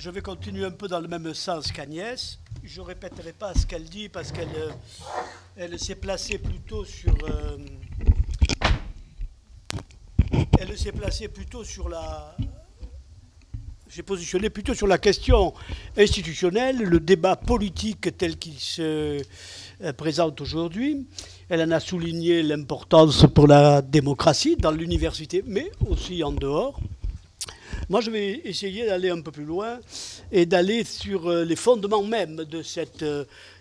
je vais continuer un peu dans le même sens qu'Agnès. Je ne répéterai pas ce qu'elle dit parce qu'elle elle s'est placée plutôt sur... elle s'est placée plutôt sur la... J'ai positionné plutôt sur la question institutionnelle, le débat politique tel qu'il se présente aujourd'hui. Elle en a souligné l'importance pour la démocratie dans l'université, mais aussi en dehors. Moi, je vais essayer d'aller un peu plus loin et d'aller sur les fondements même de cette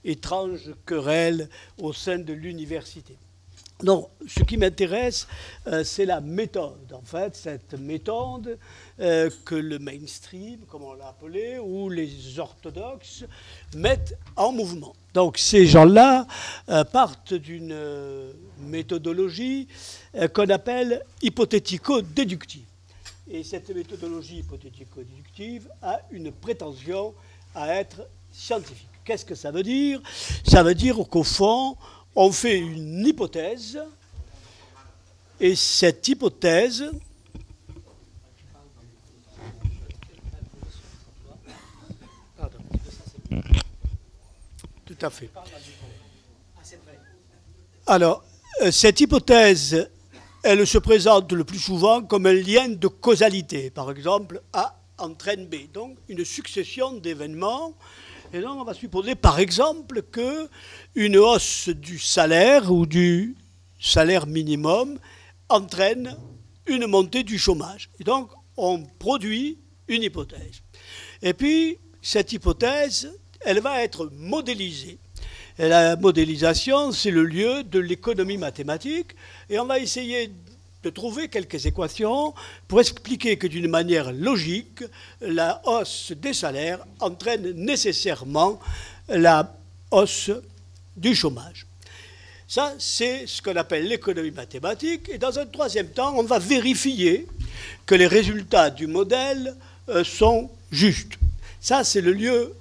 étrange querelle au sein de l'université. Donc, ce qui m'intéresse, c'est la méthode. En fait, cette méthode que le mainstream, comme on l'a appelé, ou les orthodoxes mettent en mouvement. Donc, ces gens-là partent d'une méthodologie qu'on appelle hypothético-déductive. Et cette méthodologie hypothético-déductive a une prétention à être scientifique. Qu'est-ce que ça veut dire? Ça veut dire qu'au fond, on fait une hypothèse, et cette hypothèse tout à fait. Alors, cette hypothèse, elle se présente le plus souvent comme un lien de causalité. Par exemple, A entraîne B. Donc, une succession d'événements. Et donc, on va supposer, par exemple, qu'une hausse du salaire ou du salaire minimum entraîne une montée du chômage. Et donc, on produit une hypothèse. Et puis, cette hypothèse, elle va être modélisée. Et la modélisation, c'est le lieu de l'économie mathématique. Et on va essayer de trouver quelques équations pour expliquer que d'une manière logique, la hausse des salaires entraîne nécessairement la hausse du chômage. Ça, c'est ce qu'on appelle l'économie mathématique. Et dans un troisième temps, on va vérifier que les résultats du modèle sont justes. Ça, c'est le lieu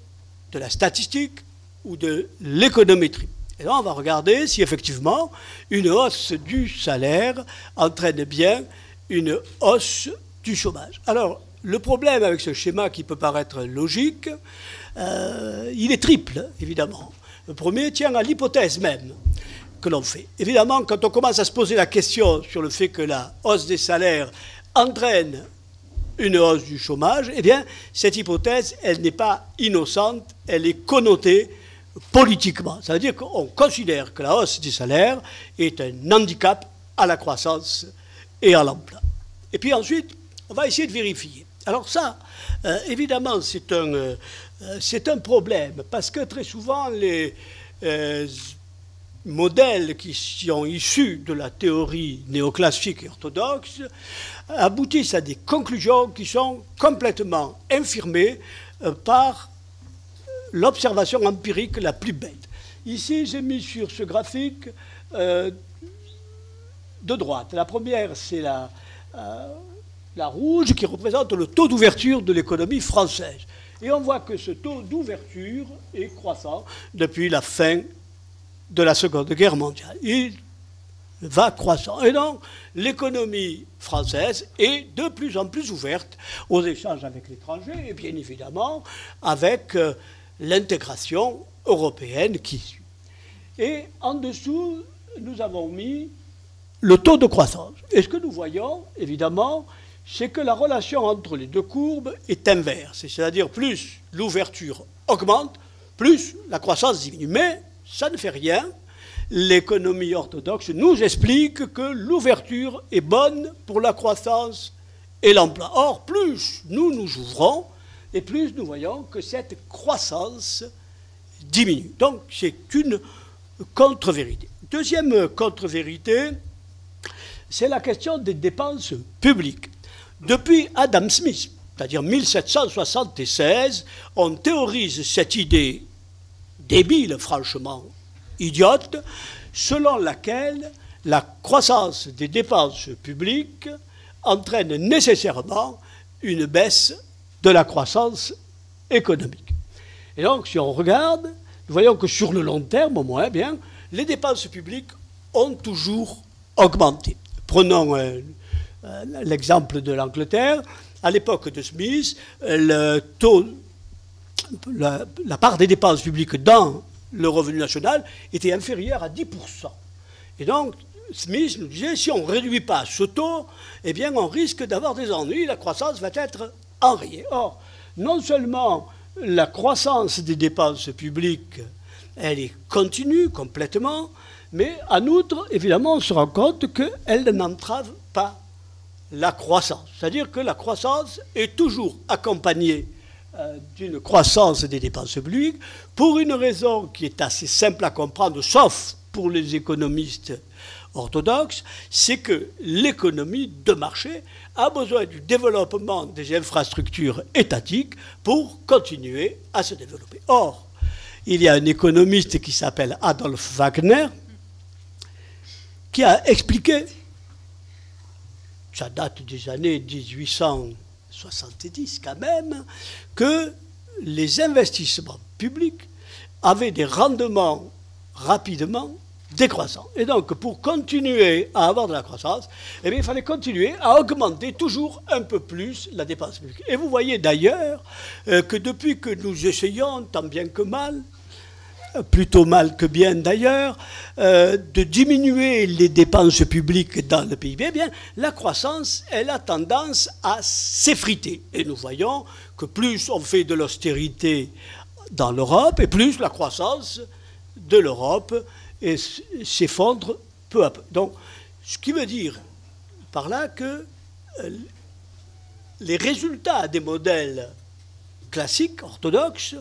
de la statistique ou de l'économétrie. Et là, on va regarder si effectivement une hausse du salaire entraîne bien une hausse du chômage. Alors, le problème avec ce schéma qui peut paraître logique, il est triple, évidemment. Le premier tient à l'hypothèse même que l'on fait. Évidemment, quand on commence à se poser la question sur le fait que la hausse des salaires entraîne une hausse du chômage, eh bien, cette hypothèse, elle n'est pas innocente, elle est connotée politiquement. Ça veut dire qu'on considère que la hausse des salaires est un handicap à la croissance et à l'emploi. Et puis ensuite, on va essayer de vérifier. Alors ça, évidemment, c'est un problème, parce que très souvent, les modèles qui sont issus de la théorie néoclassique et orthodoxe aboutissent à des conclusions qui sont complètement infirmées par l'observation empirique la plus bête. Ici, j'ai mis sur ce graphique de droite. La première, c'est la rouge qui représente le taux d'ouverture de l'économie française. Et on voit que ce taux d'ouverture est croissant depuis la fin de la Seconde Guerre mondiale. Il va croissant. Et donc, l'économie française est de plus en plus ouverte aux échanges avec l'étranger et bien évidemment avec l'intégration européenne qui suit. Et en dessous, nous avons mis le taux de croissance. Et ce que nous voyons, évidemment, c'est que la relation entre les deux courbes est inverse. C'est-à-dire plus l'ouverture augmente, plus la croissance diminue. Mais ça ne fait rien. L'économie orthodoxe nous explique que l'ouverture est bonne pour la croissance et l'emploi. Or, plus nous nous ouvrons, et plus nous voyons que cette croissance diminue. Donc, c'est une contre-vérité. Deuxième contre-vérité, c'est la question des dépenses publiques. Depuis Adam Smith, c'est-à-dire 1776, on théorise cette idée débile, franchement idiote, selon laquelle la croissance des dépenses publiques entraîne nécessairement une baisse de la croissance économique. Et donc, si on regarde, nous voyons que sur le long terme, au moins, bien, les dépenses publiques ont toujours augmenté. Prenons l'exemple de l'Angleterre. À l'époque de Smith, le taux la part des dépenses publiques dans le revenu national était inférieure à 10%. Et donc, Smith nous disait, si on ne réduit pas ce taux, eh bien, on risque d'avoir des ennuis, la croissance va être enrayée. Or, non seulement la croissance des dépenses publiques, elle est continue complètement, mais en outre, évidemment, on se rend compte qu'elle n'entrave pas la croissance. C'est-à-dire que la croissance est toujours accompagnée d'une croissance des dépenses publiques pour une raison qui est assez simple à comprendre, sauf pour les économistes orthodoxes, c'est que l'économie de marché a besoin du développement des infrastructures étatiques pour continuer à se développer. Or, il y a un économiste qui s'appelle Adolf Wagner qui a expliqué, ça date des années 1870 quand même, que les investissements publics avaient des rendements rapidement décroissants. Et donc, pour continuer à avoir de la croissance, eh bien, il fallait continuer à augmenter toujours un peu plus la dépense publique. Et vous voyez d'ailleurs que depuis que nous essayons, tant bien que mal, plutôt mal que bien d'ailleurs, de diminuer les dépenses publiques dans le PIB, eh bien, la croissance, elle a tendance à s'effriter. Et nous voyons que plus on fait de l'austérité dans l'Europe, et plus la croissance de l'Europe s'effondre peu à peu. Donc, ce qui veut dire par là que les résultats des modèles classiques, orthodoxes,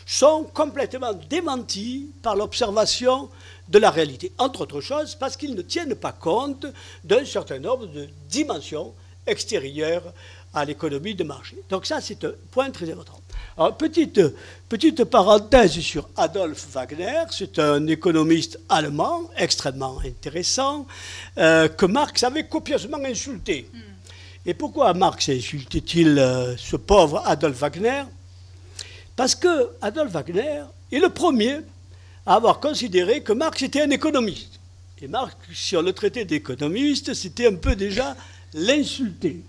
sont complètement démentis par l'observation de la réalité. Entre autres choses, parce qu'ils ne tiennent pas compte d'un certain nombre de dimensions extérieures à l'économie de marché. Donc ça, c'est un point très important. Alors, petite parenthèse sur Adolf Wagner, c'est un économiste allemand extrêmement intéressant que Marx avait copieusement insulté. Et pourquoi Marx insultait-il ce pauvre Adolf Wagner? Parce que Adolf Wagner est le premier à avoir considéré que Marx était un économiste. Et Marx, si on le traitait d'économiste, c'était un peu déjà l'insulter.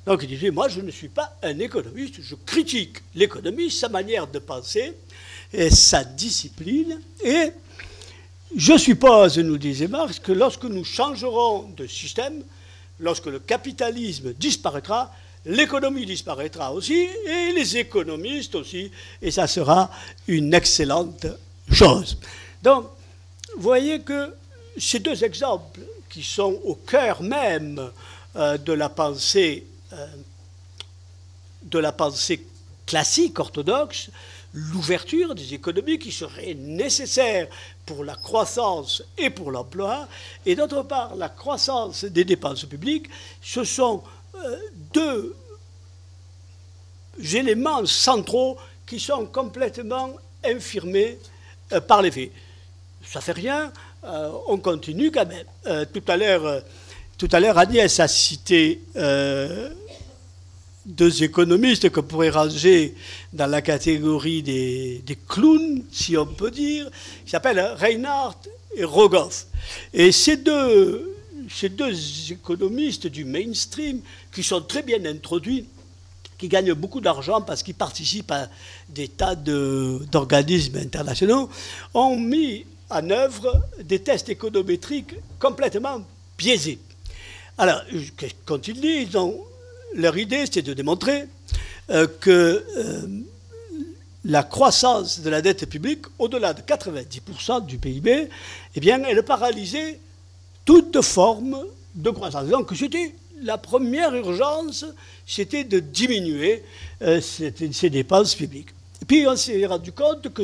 Donc il disait, moi je ne suis pas un économiste, je critique l'économie, sa manière de penser, et sa discipline. Et je suppose, nous disait Marx, que lorsque nous changerons de système, lorsque le capitalisme disparaîtra, l'économie disparaîtra aussi, et les économistes aussi, et ça sera une excellente chose. Donc, vous voyez que ces deux exemples qui sont au cœur même de la pensée classique orthodoxe, l'ouverture des économies qui serait nécessaire pour la croissance et pour l'emploi, et d'autre part la croissance des dépenses publiques, ce sont deux éléments centraux qui sont complètement infirmés par les faits. Ça ne fait rien, on continue quand même. Tout à l'heure, Agnès a cité deux économistes qu'on pourrait ranger dans la catégorie des clowns, si on peut dire, qui s'appellent Reinhardt et Rogoff. Et ces deux économistes du mainstream, qui sont très bien introduits, qui gagnent beaucoup d'argent parce qu'ils participent à des tas d'organismes internationaux, ont mis en œuvre des tests économétriques complètement biaisés. Alors, quand ils disent, leur idée, c'était de démontrer que la croissance de la dette publique, au-delà de 90% du PIB, eh bien, elle paralysait toute forme de croissance. Donc, c'était la première urgence, c'était de diminuer ces dépenses publiques. Et puis, on s'est rendu compte que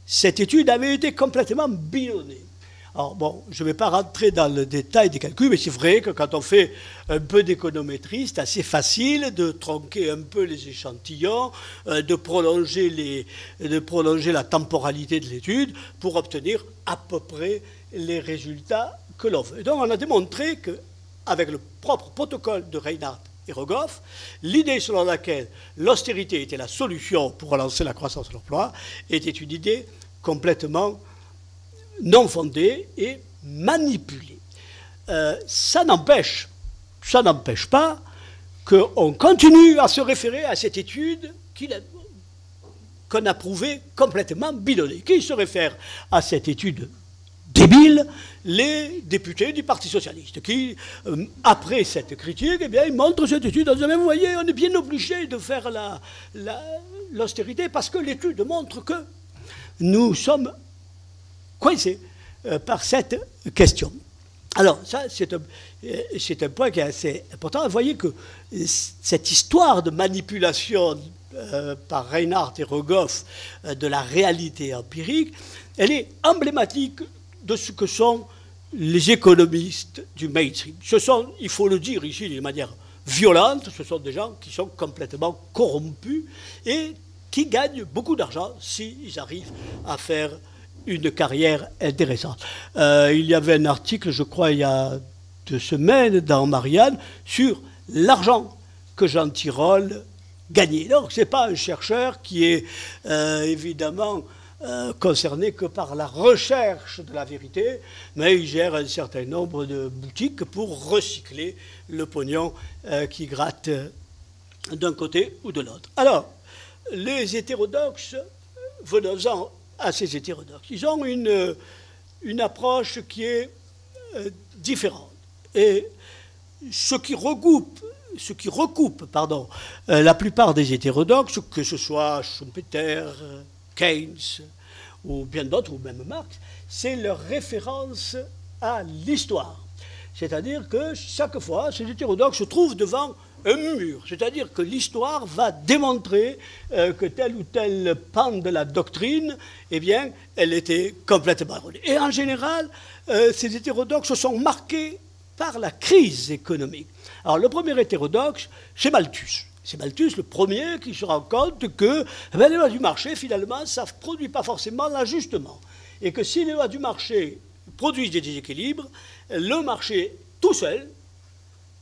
cette étude avait été complètement bidonnée. Alors bon, je ne vais pas rentrer dans le détail des calculs, mais c'est vrai que quand on fait un peu d'économétrie, c'est assez facile de tronquer un peu les échantillons, de prolonger la temporalité de l'étude pour obtenir à peu près les résultats que l'on veut. Et donc on a démontré qu'avec le propre protocole de Reinhardt et Rogoff, l'idée selon laquelle l'austérité était la solution pour relancer la croissance de l'emploi était une idée complètement non fondée et manipulée. Ça n'empêche pas qu'on continue à se référer à cette étude qui, qu'on a prouvé complètement bidonné. Qui se réfère à cette étude débile? Les députés du Parti socialiste, qui, après cette critique, eh bien, ils montrent cette étude en disant, mais vous voyez, on est bien obligé de faire l'austérité parce que l'étude montre que nous sommes coincés par cette question. Alors, ça, c'est un point qui est assez important. Vous voyez que cette histoire de manipulation par Reinhardt et Rogoff de la réalité empirique, elle est emblématique de ce que sont les économistes du mainstream. Ce sont, il faut le dire ici de manière violente, ce sont des gens qui sont complètement corrompus et qui gagnent beaucoup d'argent s'ils arrivent à faire une carrière intéressante. Il y avait un article, je crois, il y a 2 semaines dans Marianne, sur l'argent que Jean Tirole gagnait. Donc, ce n'est pas un chercheur qui est évidemment concerné que par la recherche de la vérité, mais il gère un certain nombre de boutiques pour recycler le pognon qui gratte d'un côté ou de l'autre. Alors, les hétérodoxes, venons-en à ces hétérodoxes. Ils ont une approche qui est différente. Et ce qui recoupe la plupart des hétérodoxes, que ce soit Schumpeter, Keynes ou bien d'autres, ou même Marx, c'est leur référence à l'histoire. C'est-à-dire que chaque fois, ces hétérodoxes se trouvent devant un mur. C'est-à-dire que l'histoire va démontrer que tel ou tel pan de la doctrine, eh bien, elle était complètement erronée. Et en général, ces hétérodoxes sont marqués par la crise économique. Alors, le premier hétérodoxe, c'est Malthus. C'est Malthus le premier qui se rend compte que les lois du marché, finalement, ça ne produit pas forcément l'ajustement. Et que si les lois du marché produisent des déséquilibres, le marché tout seul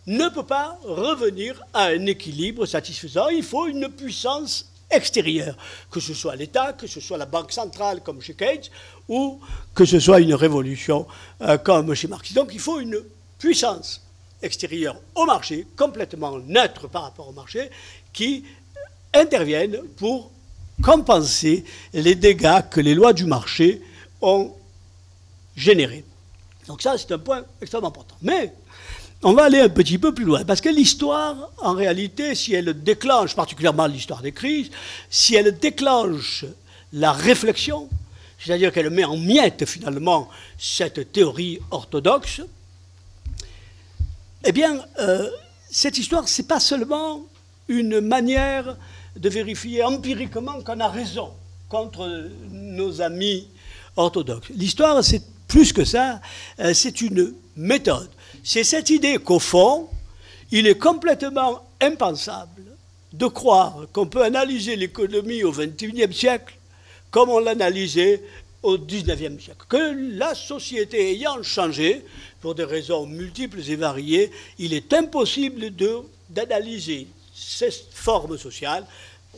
ne peut pas revenir à un équilibre satisfaisant. Il faut une puissance extérieure, que ce soit l'État, que ce soit la Banque centrale comme chez Keynes, ou que ce soit une révolution comme chez Marx. Donc il faut une puissance extérieure au marché, complètement neutre par rapport au marché, qui interviennent pour compenser les dégâts que les lois du marché ont générés. Donc ça, c'est un point extrêmement important. Mais on va aller un petit peu plus loin, parce que l'histoire, en réalité, si elle déclenche, particulièrement l'histoire des crises, si elle déclenche la réflexion, c'est-à-dire qu'elle met en miettes, finalement, cette théorie orthodoxe, eh bien, cette histoire, ce n'est pas seulement une manière de vérifier empiriquement qu'on a raison contre nos amis orthodoxes. L'histoire, c'est plus que ça, c'est une méthode. C'est cette idée qu'au fond, il est complètement impensable de croire qu'on peut analyser l'économie au XXIe siècle comme on l'analysait au XIXe siècle. Que la société ayant changé, pour des raisons multiples et variées, il est impossible d'analyser ces formes sociales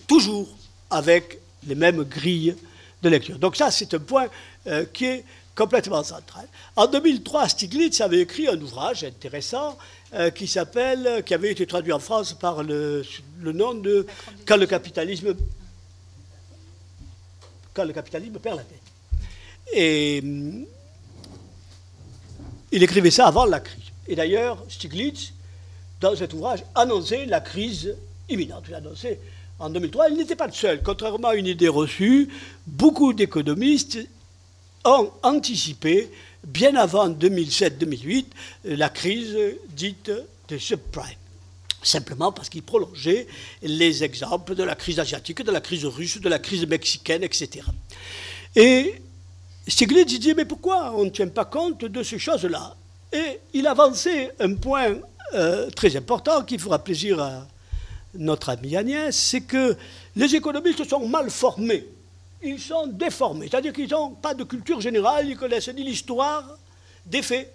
toujours avec les mêmes grilles de lecture. Donc ça, c'est un point qui est complètement central. En 2003, Stiglitz avait écrit un ouvrage intéressant qui avait été traduit en France par le nom de « Quand le capitalisme perd la tête ». Et il écrivait ça avant la crise. Et d'ailleurs, Stiglitz, dans cet ouvrage, annonçait la crise imminente. Il annonçait en 2003, il n'était pas le seul. Contrairement à une idée reçue, beaucoup d'économistes ont anticipé, bien avant 2007-2008, la crise dite des subprimes. Simplement parce qu'ils prolongeaient les exemples de la crise asiatique, de la crise russe, de la crise mexicaine, etc. Et Stiglitz disait, mais pourquoi on ne tient pas compte de ces choses-là? Et il avançait un point très important qui fera plaisir à notre amie Agnès, c'est que les économistes sont mal formés. Ils sont déformés, c'est-à-dire qu'ils n'ont pas de culture générale, ils ne connaissent ni l'histoire des faits,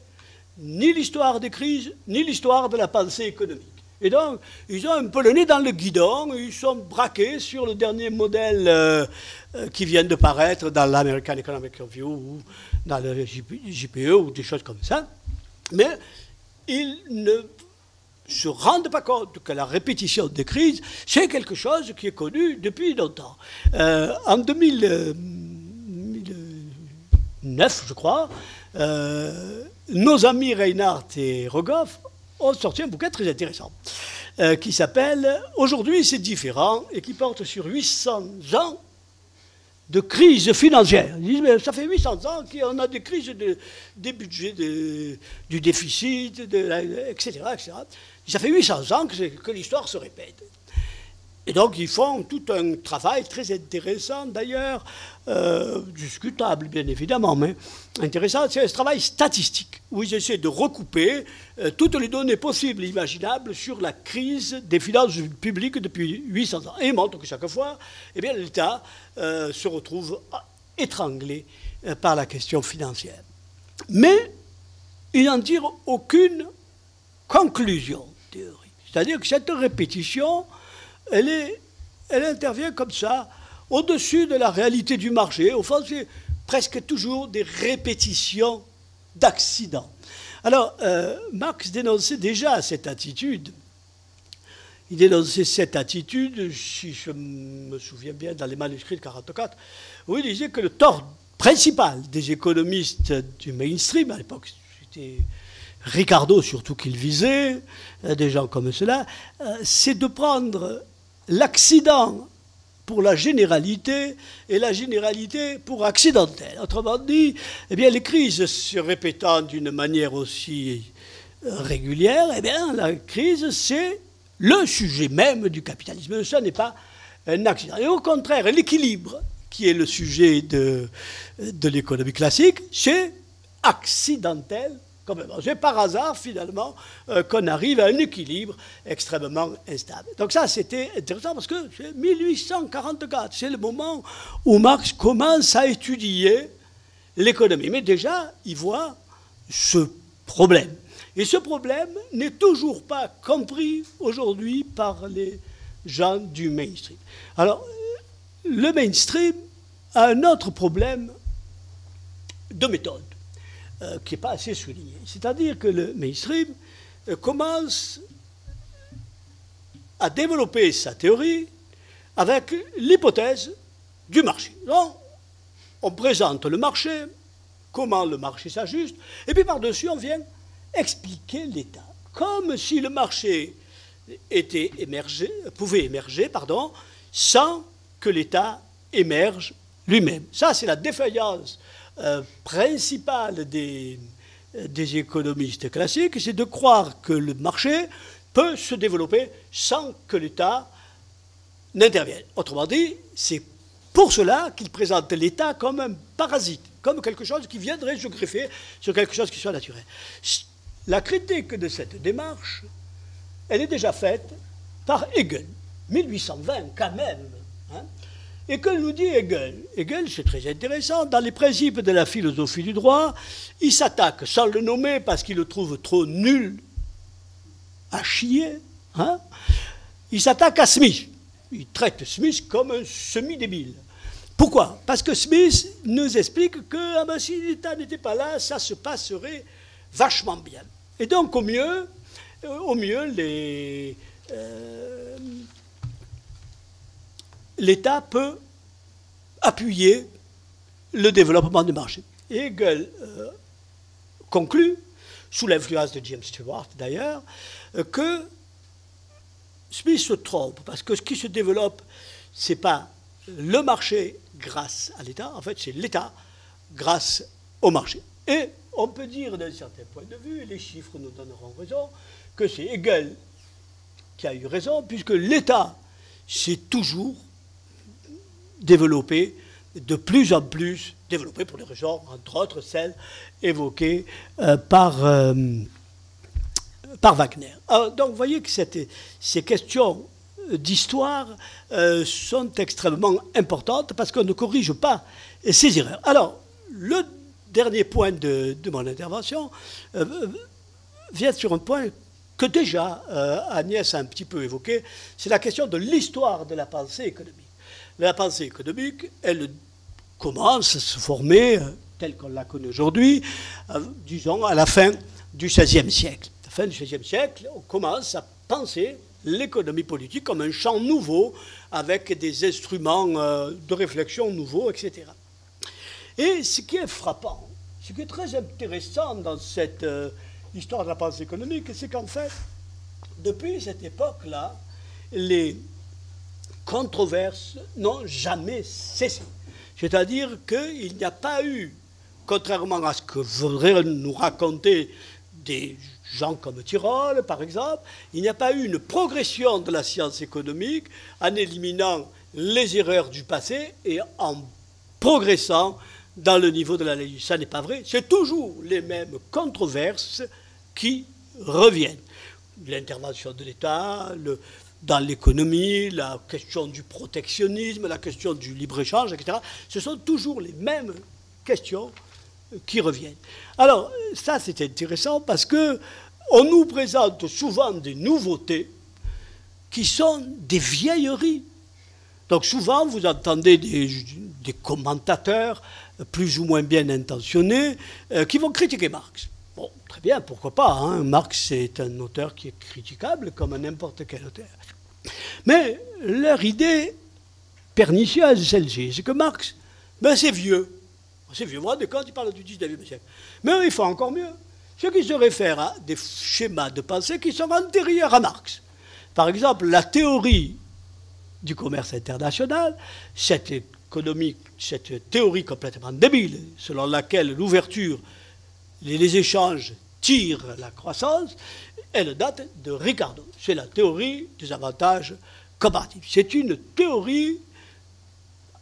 ni l'histoire des crises, ni l'histoire de la pensée économique. Et donc, ils ont un peu le nez dans le guidon, ils sont braqués sur le dernier modèle qui vient de paraître dans l'American Economic Review ou dans le JPE ou des choses comme ça. Mais ils ne se rendent pas compte que la répétition des crises, c'est quelque chose qui est connu depuis longtemps. En 2009, je crois, nos amis Reinhardt et Rogoff ont sorti un bouquin très intéressant qui s'appelle « Aujourd'hui, c'est différent » et qui porte sur 800 ans de crise financière. Ils disent, mais ça fait 800 ans qu'on a des crises des budgets, du déficit, etc., etc. Ça fait 800 ans que l'histoire se répète. Et donc, ils font tout un travail très intéressant, d'ailleurs, discutable, bien évidemment, mais intéressant. C'est un travail statistique, où ils essaient de recouper toutes les données possibles et imaginables sur la crise des finances publiques depuis 800 ans. Et ils montrent que chaque fois, eh bien, l'État se retrouve étranglé par la question financière. Mais ils n'en tirent aucune conclusion théorique. C'est-à-dire que cette répétition, elle intervient comme ça, au-dessus de la réalité du marché. Au fond, c'est presque toujours des répétitions d'accidents. Alors, Marx dénonçait déjà cette attitude. Il dénonçait cette attitude, si je me souviens bien, dans les manuscrits de 1944, où il disait que le tort principal des économistes du mainstream, à l'époque, c'était Ricardo surtout qu'il visait, des gens comme cela, c'est de prendre l'accident pour la généralité et la généralité pour accidentelle. Autrement dit, eh bien, les crises se répétant d'une manière aussi régulière, eh bien, la crise, c'est le sujet même du capitalisme. Ce n'est pas un accident. Et au contraire, l'équilibre, qui est le sujet de l'économie classique, c'est accidentel. C'est par hasard, finalement, qu'on arrive à un équilibre extrêmement instable. Donc ça, c'était intéressant parce que c'est 1844, c'est le moment où Marx commence à étudier l'économie. Mais déjà, il voit ce problème. Et ce problème n'est toujours pas compris aujourd'hui par les gens du mainstream. Alors, le mainstream a un autre problème de méthode. Qui n'est pas assez souligné. C'est-à-dire que le mainstream commence à développer sa théorie avec l'hypothèse du marché. Donc, on présente le marché, comment le marché s'ajuste, et puis par-dessus, on vient expliquer l'État. Comme si le marché pouvait émerger sans que l'État émerge lui-même. Ça, c'est la défaillance principale des économistes classiques, c'est de croire que le marché peut se développer sans que l'État n'intervienne. Autrement dit, c'est pour cela qu'ils présentent l'État comme un parasite, comme quelque chose qui viendrait se greffer sur quelque chose qui soit naturel. La critique de cette démarche, elle est déjà faite par Hegel, 1820 quand même. Hein. Et que nous dit Hegel? Hegel, c'est très intéressant. Dans les principes de la philosophie du droit, il s'attaque, sans le nommer parce qu'il le trouve trop nul à chier, hein, il s'attaque à Smith. Il traite Smith comme un semi-débile. Pourquoi? Parce que Smith nous explique que si l'État n'était pas là, ça se passerait vachement bien. Et donc, au mieux l'État peut appuyer le développement du marché. Et Hegel conclut, sous l'influence de James Stewart d'ailleurs, que Smith se trompe, parce que ce qui se développe, ce n'est pas le marché grâce à l'État, en fait c'est l'État grâce au marché. Et on peut dire d'un certain point de vue, et les chiffres nous donneront raison, que c'est Hegel qui a eu raison, puisque l'État s'est toujours développé, de plus en plus développé pour des raisons, entre autres celles évoquées par Wagner. Alors, donc vous voyez que ces questions d'histoire sont extrêmement importantes parce qu'on ne corrige pas ces erreurs. Alors, le dernier point de mon intervention vient sur un point que déjà Agnès a un petit peu évoqué, c'est la question de l'histoire de la pensée économique. La pensée économique, elle commence à se former, telle qu'on la connaît aujourd'hui, disons, à la fin du XVIe siècle. fin du XVIe siècle, on commence à penser l'économie politique comme un champ nouveau, avec des instruments de réflexion nouveaux, etc. Et ce qui est frappant, ce qui est très intéressant dans cette histoire de la pensée économique, c'est qu'en fait, depuis cette époque-là, les controverses n'ont jamais cessé. C'est-à-dire qu'il n'y a pas eu, contrairement à ce que voudraient nous raconter des gens comme Tirole, par exemple, il n'y a pas eu une progression de la science économique en éliminant les erreurs du passé et en progressant dans le niveau de l'analyse. Ça n'est pas vrai. C'est toujours les mêmes controverses qui reviennent. L'intervention de l'État, dans l'économie, la question du protectionnisme, la question du libre-échange, etc. Ce sont toujours les mêmes questions qui reviennent. Alors, ça, c'est intéressant parce que on nous présente souvent des nouveautés qui sont des vieilleries. Donc, souvent, vous entendez des commentateurs plus ou moins bien intentionnés qui vont critiquer Marx. Bon, très bien, pourquoi pas, hein. Marx est un auteur qui est critiquable comme n'importe quel auteur. Mais leur idée pernicieuse, celle-ci, c'est que Marx, ben c'est vieux. C'est vieux, vous vous rendez compte, il parle du 19e siècle. Mais il faut encore mieux. Ce qui se réfère à des schémas de pensée qui sont antérieurs à Marx. Par exemple, la théorie du commerce international, cette théorie complètement débile, selon laquelle l'ouverture, les échanges tirent la croissance, elle date de Ricardo. C'est la théorie des avantages comparatifs. C'est une théorie,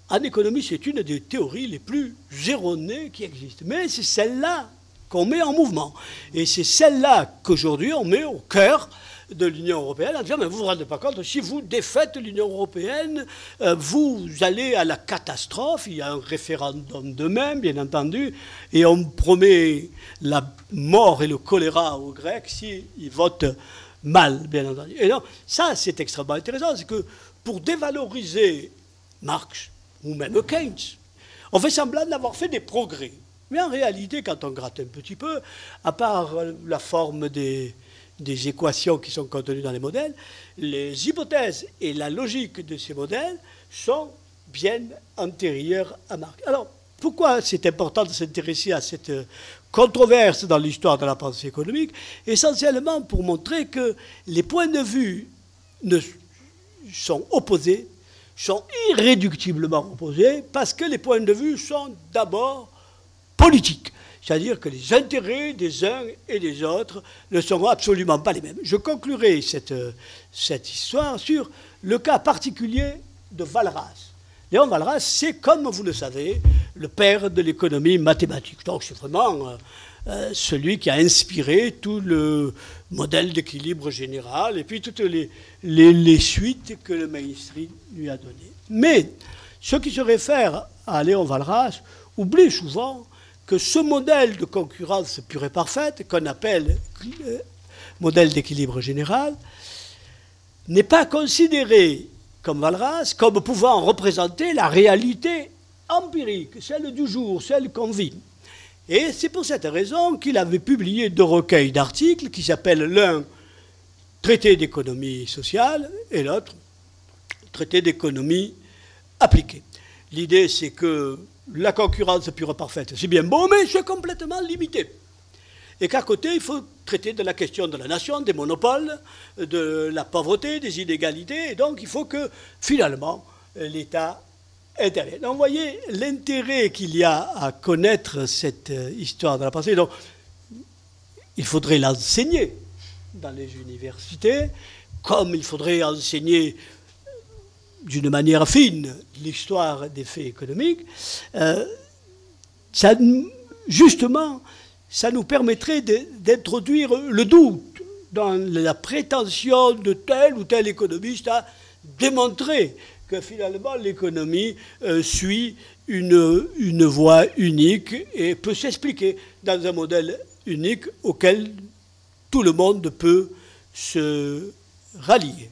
en économie, c'est une des théories les plus erronées qui existent. Mais c'est celle-là qu'on met en mouvement. Et c'est celle-là qu'aujourd'hui on met au cœur de l'Union européenne en disant, mais vous ne vous rendez pas compte, si vous défaites l'Union européenne, vous allez à la catastrophe. Il y a un référendum demain, bien entendu, et on promet la mort et le choléra aux Grecs s'ils votent mal, bien entendu. Et donc, ça, c'est extrêmement intéressant, c'est que pour dévaloriser Marx, ou même Keynes, on fait semblant d'avoir fait des progrès. Mais en réalité, quand on gratte un petit peu, à part la forme des équations qui sont contenues dans les modèles, les hypothèses et la logique de ces modèles sont bien antérieures à Marx. Alors, pourquoi c'est important de s'intéresser à cette controverse dans l'histoire de la pensée économique? Essentiellement pour montrer que les points de vue sont opposés, sont irréductiblement opposés, parce que les points de vue sont d'abord politiques. C'est-à-dire que les intérêts des uns et des autres ne seront absolument pas les mêmes. Je conclurai cette histoire sur le cas particulier de Walras. Léon Walras, c'est, comme vous le savez, le père de l'économie mathématique. Donc c'est vraiment celui qui a inspiré tout le modèle d'équilibre général et puis toutes les suites que le mainstream lui a données. Mais ceux qui se réfèrent à Léon Walras oublient souvent que ce modèle de concurrence pure et parfaite, qu'on appelle modèle d'équilibre général, n'est pas considéré, comme Walras, comme pouvant représenter la réalité empirique, celle du jour, celle qu'on vit. Et c'est pour cette raison qu'il avait publié 2 recueils d'articles qui s'appellent l'un « Traité d'économie sociale » et l'autre « Traité d'économie appliquée ». L'idée, c'est que la concurrence pure et parfaite, c'est bien beau, mais c'est complètement limité. Et qu'à côté, il faut traiter de la question de la nation, des monopoles, de la pauvreté, des inégalités, et donc il faut que, finalement, l'État intervienne. Donc, vous voyez l'intérêt qu'il y a à connaître cette histoire de la pensée. Donc, il faudrait l'enseigner dans les universités, comme il faudrait enseigner d'une manière fine l'histoire des faits économiques, justement, ça nous permettrait d'introduire le doute dans la prétention de tel ou tel économiste à démontrer que finalement l'économie suit une voie unique et peut s'expliquer dans un modèle unique auquel tout le monde peut se rallier.